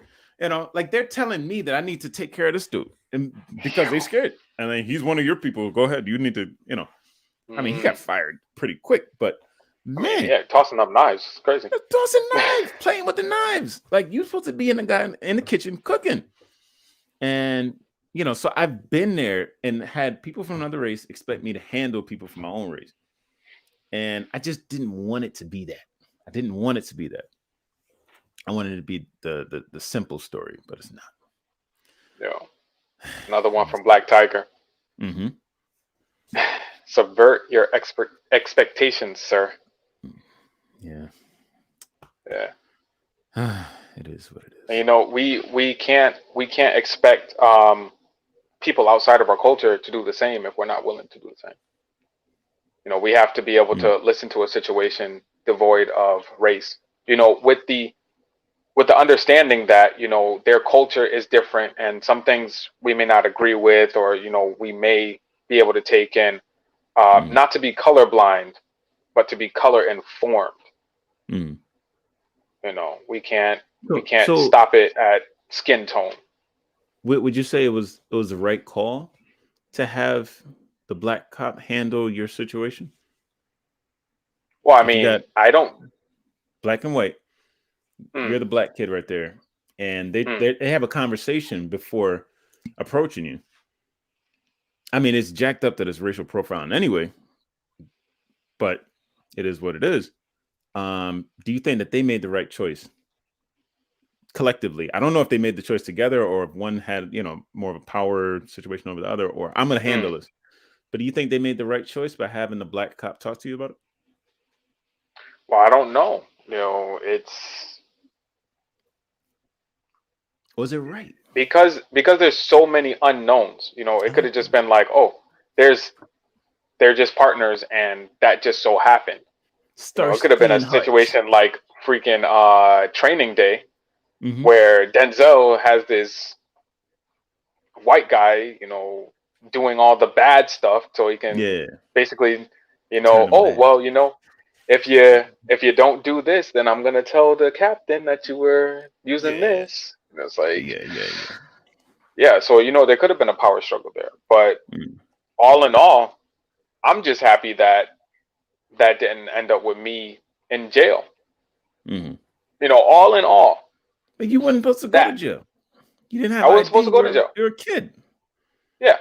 Like they're telling me that I need to take care of this dude, and because they're scared. And then he's one of your people. Go ahead. You need to, I mean, he got fired pretty quick, but I mean, man, yeah, tossing up knives. It's crazy. tossing knives, playing with the knives. Like you're supposed to be in the kitchen cooking. And so I've been there and had people from another race expect me to handle people from my own race. And I just didn't want it to be that. I didn't want it to be that. I wanted it to be the simple story, but it's not. Yo, another one from Black Tiger. Mm-hmm. Subvert your expectations, sir. Yeah. Yeah. It is what it is. And, we can't expect people outside of our culture to do the same if we're not willing to do the same. We have to be able to listen to a situation devoid of race. With the understanding that their culture is different and some things we may not agree with, or we may be able to take in, not to be colorblind, but to be color informed. Mm. We can't So stop it at skin tone. would you say it was the right call to have the black cop handle your situation? Well, I If you mean, got I don't. black and white, you're Mm, the black kid right there, and they have a conversation before approaching you. I mean, it's jacked up that it's racial profiling anyway, but it is what it is. Do you think that they made the right choice collectively? I don't know if they made the choice together or if one had, more of a power situation over the other, or I'm going to handle this. But do you think they made the right choice by having the black cop talk to you about it? Well, I don't know. Was it right? Because there's so many unknowns. It could have just been like, oh, they're just partners, and that just so happened. It could have been a situation like freaking Training Day, where Denzel has this white guy, doing all the bad stuff, so he can basically, if you don't do this, then I'm gonna tell the captain that you were using this. And it's like, yeah. So there could have been a power struggle there, but all in all, I'm just happy that didn't end up with me in jail. All in all. But you weren't supposed to go to jail. You didn't have. I wasn't supposed to go to jail. You're a kid. Yeah,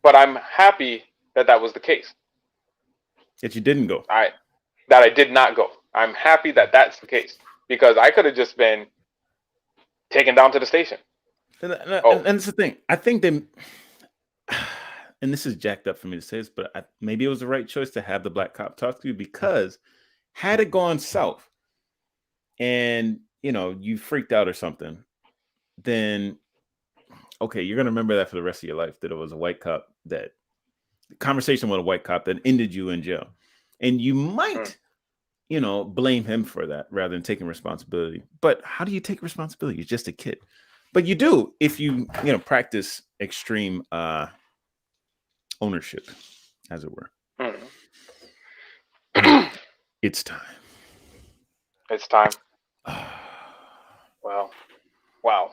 but I'm happy that was the case. That you didn't go. That I did not go. I'm happy that that's the case, because I could have just been taken down to the station. And it's the thing. I think they, and this is jacked up for me to say this, but maybe it was the right choice to have the black cop talk to you, because had it gone south and you freaked out or something, then okay, you're gonna remember that for the rest of your life, that it was a white cop, that conversation with a white cop that ended you in jail, and you might blame him for that rather than taking responsibility. But how do you take responsibility? You're just a kid. But you do if you practice extreme ownership, as it were. Mm. It's time. It's time. Well, wow.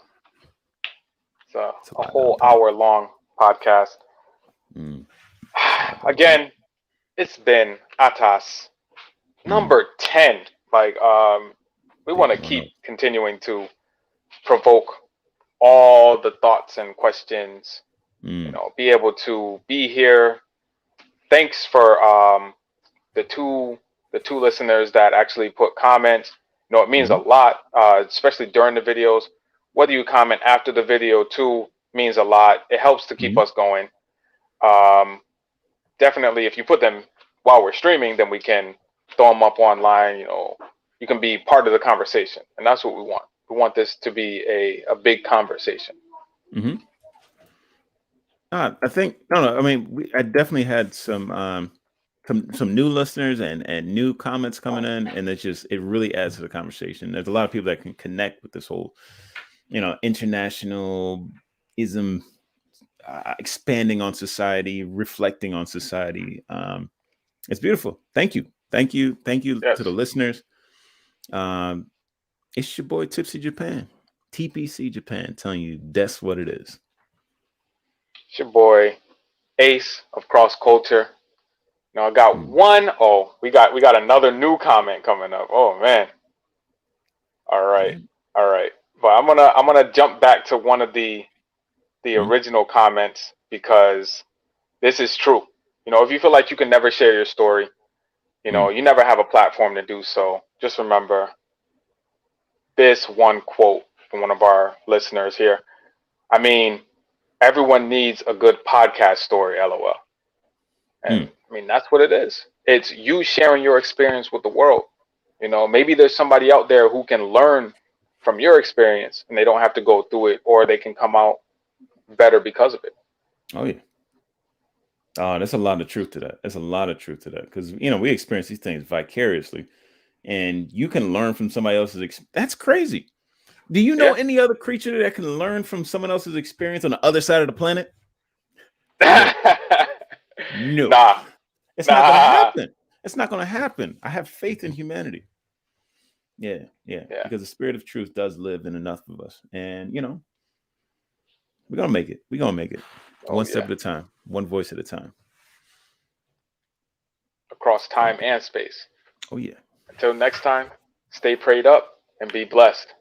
It's a whole hour long podcast. Again, it's been ATAS number 10. Like, we want to keep continuing to provoke all the thoughts and questions. Be able to be here. Thanks for the two listeners that actually put comments. It means a lot, especially during the videos. Whether you comment after the video too means a lot. It helps to keep us going. Definitely, if you put them while we're streaming, then we can throw them up online. You can be part of the conversation, and that's what we want. We want this to be a big conversation. I think I mean, I definitely had some new listeners and new comments coming in, and it really adds to the conversation. There's a lot of people that can connect with this whole internationalism, expanding on society, reflecting on society. It's beautiful. Thank you yes. to the listeners. It's your boy Tipsy Japan, TPC Japan, telling you that's what it is. It's your boy Ace of Cross Culture. I got one. Oh, we got another new comment coming up. Oh man. All right. But I'm gonna jump back to one of the original comments, because this is true. If you feel like you can never share your story, you never have a platform to do so, just remember this one quote from one of our listeners here. I mean, everyone needs a good podcast story, LOL. And I mean, that's what it is. It's you sharing your experience with the world. Maybe there's somebody out there who can learn from your experience, and they don't have to go through it, or they can come out better because of it. Oh yeah. Oh, there's a lot of truth to that. Because we experience these things vicariously, and you can learn from somebody else's. That's crazy. Do you know any other creature that can learn from someone else's experience on the other side of the planet? No. Nah. It's not gonna happen. It's not gonna happen. I have faith in humanity. Yeah. Because the spirit of truth does live in enough of us, and we're gonna make it. One step at a time, one voice at a time. Across time and space. Oh yeah. Until next time, stay prayed up and be blessed.